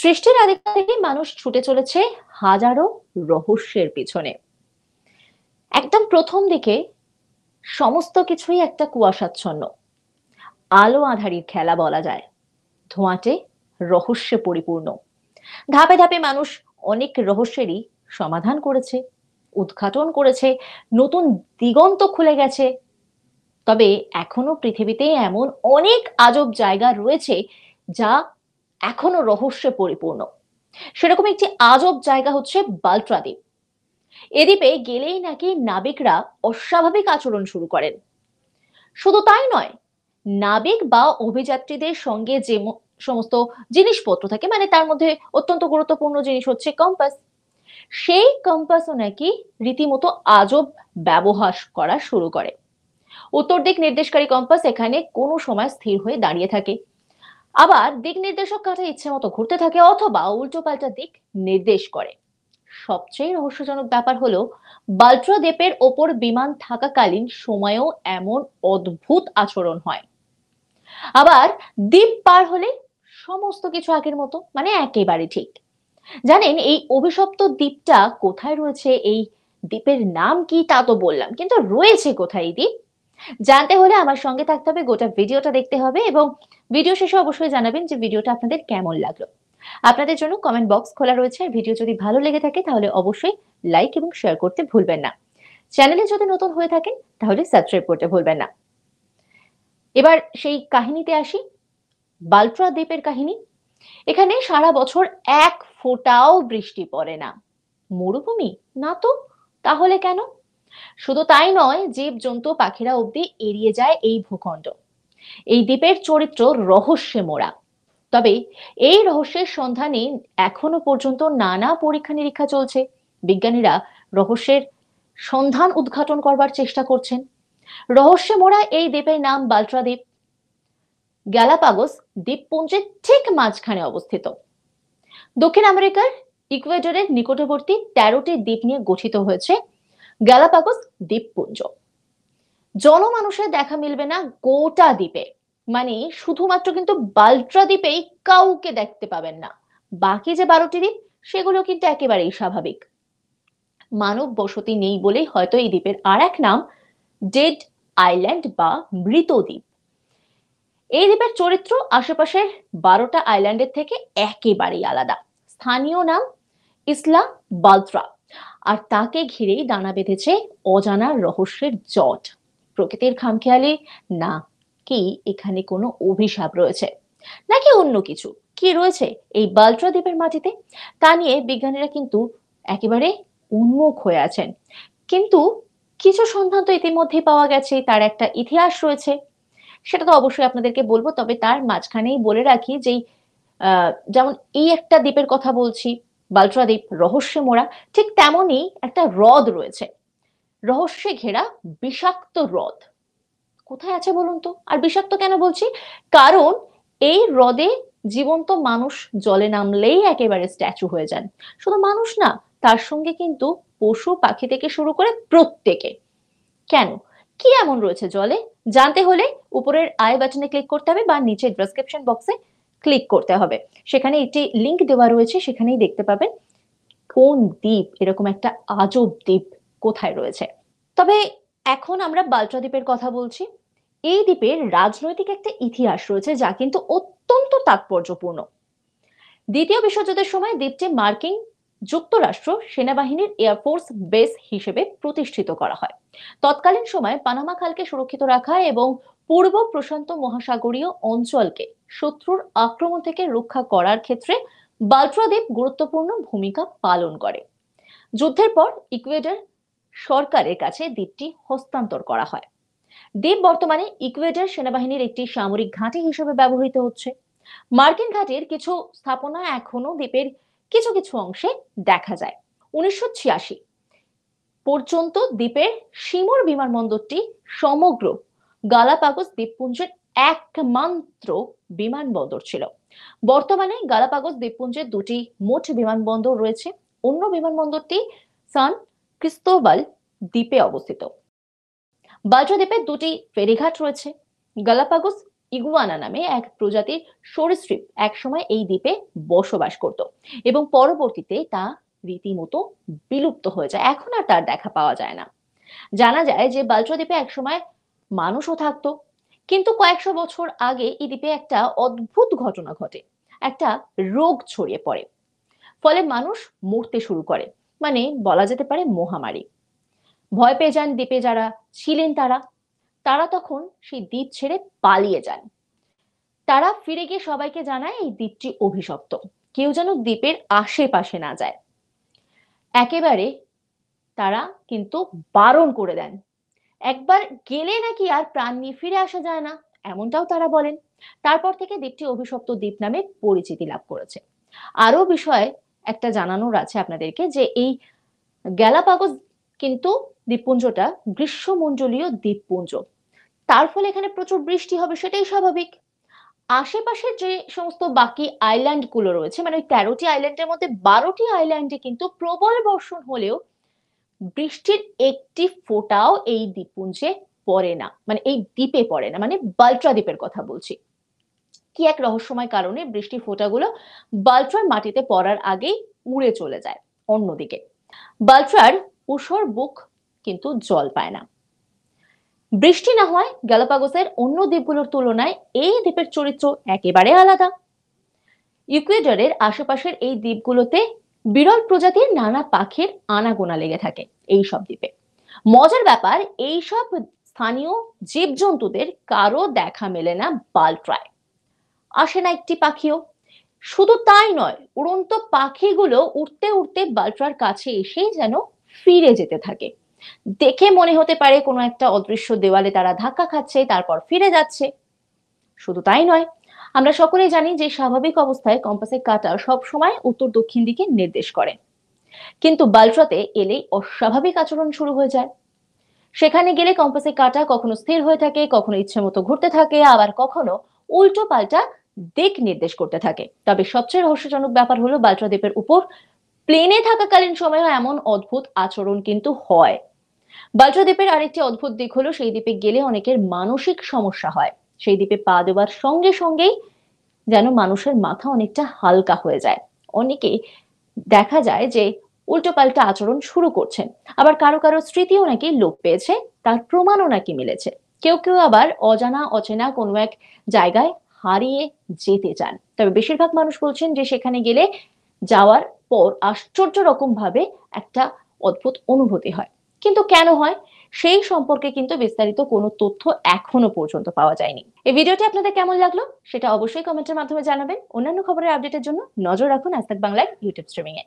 সৃষ্টির আদি থেকে মানুষ ছুটে চলেছে হাজারো রহস্যের পিছনে। একদম প্রথম দিকে সমস্ত কিছুই একটা কুয়াশাচ্ছন্ন, আলো আঁধারির খেলা বলা যায়। ধোঁয়াটে, রহস্যে পরিপূর্ণ। ধাপে ধাপে মানুষ অনেক রহস্যেরই সমাধান করেছে, উদ্ঘাটন করেছে, নতুন দিগন্ত খুলে গেছে। তবে এখনো পৃথিবীতে এমন অনেক আজব জায়গা রয়েছে যা এখনো রহস্যে পরিপূর্ণ। সেরকম একটি আজব জায়গা হচ্ছে বাল্ট্রা দ্বীপ। এ দ্বীপে গেলেই নাকি নাবিকরা অস্বাভাবিক আচরণ শুরু করেন। শুধু তাই নয়, নাবিক বা অভিযাত্রীদের সঙ্গে যে সমস্ত জিনিসপত্র থাকে, মানে তার মধ্যে অত্যন্ত গুরুত্বপূর্ণ জিনিস হচ্ছে কম্পাস। সেই কম্পাসও নাকি রীতিমতো আজব ব্যবহার করা শুরু করে। উত্তর দিক নির্দেশকারী কম্পাস এখানে কোনো সময় স্থির হয়ে দাঁড়িয়ে থাকে, আবার দিক নির্দেশক কাঁটা ইচ্ছে মতো ঘুরতে থাকে অথবা উল্টো পাল্টা দিক নির্দেশ করে। সবচেয়ে রহস্যজনক ব্যাপার হলো, বাল্ট্রা দ্বীপের ওপর বিমান থাকাকালীন সময়েও এমন অদ্ভুত আচরণ হয়। আবার দ্বীপ পার হলে সমস্ত কিছু আগের মতো, মানে একেবারে ঠিক। জানেন এই অভিশপ্ত দ্বীপটা কোথায় রয়েছে? এই দ্বীপের নাম কি তা তো বললাম, কিন্তু রয়েছে কোথায় এই দ্বীপ? জানতে হলে আমার সঙ্গে থাকতে হবে, গোটা ভিডিওটা দেখতে হবে এবং ভিডিও শেষে অবশ্যই জানাবেন যে ভিডিওটা আপনাদের কেমন লাগলো। আপনাদের জন্য কমেন্ট বক্স খোলা রয়েছে, আর ভিডিও যদি ভালো লেগে থাকে তাহলে অবশ্যই লাইক এবং শেয়ার করতে ভুলবেন না। চ্যানেলে যদি নতুন হয়ে থাকেন তাহলে সাবস্ক্রাইব করতে ভুলবেন না। এবার সেই কাহিনীতে আসি, বাল্ট্রা দ্বীপের কাহিনী। এখানে সারা বছর এক ফোঁটাও বৃষ্টি পড়ে না। মরুভূমি না তো? তাহলে কেন? শুধু তাই নয়, জীবজন্তু পাখিরা অব্দি এড়িয়ে যায় এই ভূখণ্ড। এই দ্বীপের চরিত্র রহস্যে মোড়া। তবে এই রহস্যের সন্ধানে এখনো পর্যন্ত নানা পরীক্ষা নিরীক্ষা চলছে। বিজ্ঞানীরা রহস্যের সন্ধান উদ্ঘাটন করবার চেষ্টা করছেন। রহস্যে মোড়া এই দ্বীপের নাম বাল্ট্রা দ্বীপ। গ্যালাপাগোস দ্বীপপুঞ্জের ঠিক মাঝখানে অবস্থিত। দক্ষিণ আমেরিকার ইকুয়েডরের নিকটবর্তী 13টি দ্বীপ নিয়ে গঠিত হয়েছে গ্যালাপাগোস দ্বীপপুঞ্জ। জনমানুষের দেখা মিলবে না গোটা দ্বীপে, মানে শুধুমাত্র কিন্তু বাল্ট্রা দ্বীপেই কাউকে দেখতে পাবেন না। বাকি যে 12টি দ্বীপ, সেগুলো কিন্তু একেবারেই স্বাভাবিক। মানব বসতি নেই বলেই হয়তো এই দ্বীপের আর এক নাম ডেড আইল্যান্ড বা মৃত দ্বীপ। এই দ্বীপের চরিত্র আশেপাশের 12টা আইল্যান্ডের থেকে একেবারেই আলাদা। স্থানীয় নাম ইসলা বালত্রা, আর তাকে ঘিরেই দানা বেঁধেছে অজানা রহস্যের জট। প্রকৃতির খামখেয়ালি, না কি এখানে কোনো অভিশাপ রয়েছে, নাকি অন্য কিছু কি রয়েছে এই বাল্ট্রা দ্বীপের মাটিতে? তা নিয়ে বিজ্ঞানীরা কিন্তু একেবারে উন্মুখ হয়ে আছেন। কিন্তু কিছু সন্ধান তো ইতিমধ্যেই পাওয়া গেছে, তার একটা ইতিহাস রয়েছে, সেটা তো অবশ্যই আপনাদেরকে বলবো। তবে তার মাঝখানেই বলে রাখি যে যেমন এই একটা দ্বীপের কথা বলছি, বাল্ট্রা দ্বীপ রহস্যে মোড়া, ঠিক তেমনই একটা হ্রদ রয়েছে, রহস্যে ঘেরা বিষাক্ত হ্রদ। কোথায় আছে বলুন তো? আর বিষাক্ত কেন বলছি? কারণ এই হ্রদে জীবন্ত মানুষ জলে নামলেই একেবারে স্ট্যাচু হয়ে যান। শুধু মানুষ না, তার সঙ্গে কিন্তু পশু পাখি থেকে শুরু করে প্রত্যেকে। কেন? কি এমন রয়েছে জলে? জানতে হলে উপরের আই বাটনে ক্লিক করতে হবে বা নিচে ডেসক্রিপশন বক্সে ক্লিক করতে হবে। সেখানে একটি লিংক দেওয়া রয়েছে, সেখানেই দেখতে পাবেন কোন দ্বীপ, এরকম একটা আজব দ্বীপ কোথায় রয়েছে। তবে এখন আমরা বাল্ট্রা দ্বীপের কথা বলছি। এই দ্বীপের রাজনৈতিক একটা ইতিহাস রয়েছে যা কিন্তু অত্যন্ত তাৎপর্যপূর্ণ। দ্বিতীয় বিশ্বযুদ্ধের সময় দ্বীপটি মার্কিন যুক্তরাষ্ট্র সেনাবাহিনীর এয়ারফোর্স বেস হিসেবে প্রতিষ্ঠিত করা হয়। তৎকালীন সময়ে পানামা খালকে সুরক্ষিত রাখা এবং পূর্ব প্রশান্ত মহাসাগরীয় অঞ্চলকে শত্রুর আক্রমণ থেকে রক্ষা করার ক্ষেত্রে বাল্ট্রা দ্বীপ গুরুত্বপূর্ণ ভূমিকা পালন করে। যুদ্ধের পর ইকুয়েডর সরকারের কাছে দ্বীপটি হস্তান্তর করা হয়। দ্বীপ বর্তমানে ইকুয়েডর সেনাবাহিনীর একটি সামরিক ঘাঁটি হিসেবে ব্যবহৃত হচ্ছে। মার্কিন ঘাঁটির কিছু স্থাপনা এখনো দ্বীপের কিছু কিছু অংশে দেখা যায়। 1986 পর্যন্ত দ্বীপের সিমুর বিমানবন্দরটি সমগ্র গালাপাগোস দ্বীপপুঞ্জের একমাত্র বিমানবন্দর ছিল। বর্তমানে গালাপাগোস দ্বীপপুঞ্জের দুটি মোট বিমানবন্দর রয়েছে। অন্য বিমানবন্দরটি সান ক্রিস্টোবাল দ্বীপে অবস্থিত। বাল্ট্রা দ্বীপে দুটি ফেরিঘাট রয়েছে। গালাপাগোস ইগুয়ানা নামে এক প্রজাতির সরীসৃপ একসময় এই দ্বীপে বসবাস করত এবং পরবর্তীতে তা রীতিমতো বিলুপ্ত হয়ে যায়, এখন আর তার দেখা পাওয়া যায় না। জানা যায় যে বাল্ট্রা দ্বীপে একসময় মানুষও থাকতো, কিন্তু কয়েকশো বছর আগে এই দ্বীপে একটা অদ্ভুত ঘটনা ঘটে। একটা রোগ ছড়িয়ে পড়ে, ফলে মানুষ মরতে শুরু করে, মানে বলা যেতে পারে মহামারী। ভয় পেয়ে যান দ্বীপে যারা ছিলেন তারা। তারা তখন সেই দ্বীপ ছেড়ে পালিয়ে যান। তারা ফিরে গিয়ে সবাইকে জানায় এই দ্বীপটি অভিশপ্ত, কেউ যেন দ্বীপের আশেপাশে না যায়। একেবারে তারা কিন্তু বারণ করে দেন, একবার গেলে নাকি আর প্রাণ নিয়ে ফিরে আসা যায় না, এমনটাও তারা বলেন। তারপর থেকে দ্বীপটি অভিশপ্ত দ্বীপ নামে পরিচিতি লাভ করেছে। আরো বিষয় একটা জানানোর আছে আপনাদেরকে, যে এই গ্যালাপাগোস কিন্তু দ্বীপপুঞ্জটা গ্রীষ্মমণ্ডলীয় দ্বীপপুঞ্জ। তার ফলে এখানে প্রচুর বৃষ্টি হবে, সেটাই স্বাভাবিক। আশেপাশের যে সমস্ত বাকি আইল্যান্ড গুলো রয়েছে, মানে ওই 13টি আইল্যান্ডের মধ্যে 12টি আইল্যান্ডে কিন্তু প্রবল বর্ষণ হলেও বৃষ্টির একটি ফোঁটাও এই দ্বীপপুঞ্জে পড়ে না, মানে এই দ্বীপে পড়ে না, মানে বাল্ট্রা দ্বীপের কথা বলছি। কি এক রহস্যময় কারণে বৃষ্টির ফোঁটাগুলো বাল্ট্রার মাটিতে পড়ার আগেই উড়ে চলে যায় অন্যদিকে। বাল্ট্রার ঊষর বুক কিন্তু জল পায় না। বৃষ্টি না হয় গ্যালাপাগোসের অন্য দ্বীপগুলোর তুলনায় এই দ্বীপের চরিত্র একেবারে আলাদা। ইকুয়েডরের আশেপাশের এই দ্বীপগুলোতে বিরল প্রজাতির নানা পাখির আনাগোনা লেগে থাকে এই সব দ্বীপে। মজার ব্যাপার, এই সব স্থানীয় জীবজন্তুদের কারো দেখা মেলে না বাল্ট্রায়, আসে না একটি পাখিও। শুধু তাই নয়, উড়ন্ত পাখিগুলো উড়তে উড়তে বাল্ট্রার কাছে এসে যেন ফিরে যেতে থাকে। দেখে মনে হতে পারে কোনো একটা অদৃশ্য দেওয়ালে তারা ধাক্কা খাচ্ছে, তারপর ফিরে যাচ্ছে। শুধু তাই নয়, আমরা সকলেই জানি যে স্বাভাবিক অবস্থায় কম্পাসের কাঁটা সব সময় উত্তর দক্ষিণ দিকে নির্দেশ করে, কিন্তু বাল্ট্রাতে এলেই অস্বাভাবিক আচরণ শুরু হয়ে যায়। সেখানে গেলে কম্পাসের কাঁটা কখনো স্থির হয়ে থাকে, কখনো ইচ্ছে মতো ঘুরতে থাকে, আবার কখনো উল্টো পাল্টা দিক নির্দেশ করতে থাকে। তবে সবচেয়ে রহস্যজনক ব্যাপার হলো বাল্ট্রা দ্বীপের উপর প্লেনে থাকাকালীন সময়েও এমন অদ্ভুত আচরণ কিন্তু হয়। বাল্ট্রা দ্বীপের আরেকটি অদ্ভুত দিক হলো সেই দ্বীপে গেলে অনেকের মানসিক সমস্যা হয়। সেই দ্বীপে পা দেওয়ার সঙ্গে সঙ্গেই যেন মানুষের মাথা অনেকটা হালকা হয়ে যায়। অনেকে দেখা যায় যে উল্টোপাল্টা আচরণ শুরু করছেন। আবার কারো কারো স্মৃতিও নাকি লোপ পেয়েছে, তার প্রমাণও নাকি মিলেছে। কেউ কেউ আবার অজানা অচেনা কোনো এক জায়গায় হারিয়ে যেতে চান। তবে বেশিরভাগ মানুষ বলছেন যে সেখানে গেলে যাওয়ার পর আশ্চর্য রকম ভাবে একটা অদ্ভুত অনুভূতি হয়। কিন্তু কেন হয় সেই সম্পর্কে কিন্তু বিস্তারিত কোনো তথ্য এখনো পর্যন্ত পাওয়া যায়নি। এই ভিডিওটি আপনাদের কেমন লাগলো সেটা অবশ্যই কমেন্টের মাধ্যমে জানাবেন। অন্যান্য খবরের আপডেটের জন্য নজর রাখুন আজ তাক বাংলার ইউটিউব স্ট্রিমিং এ।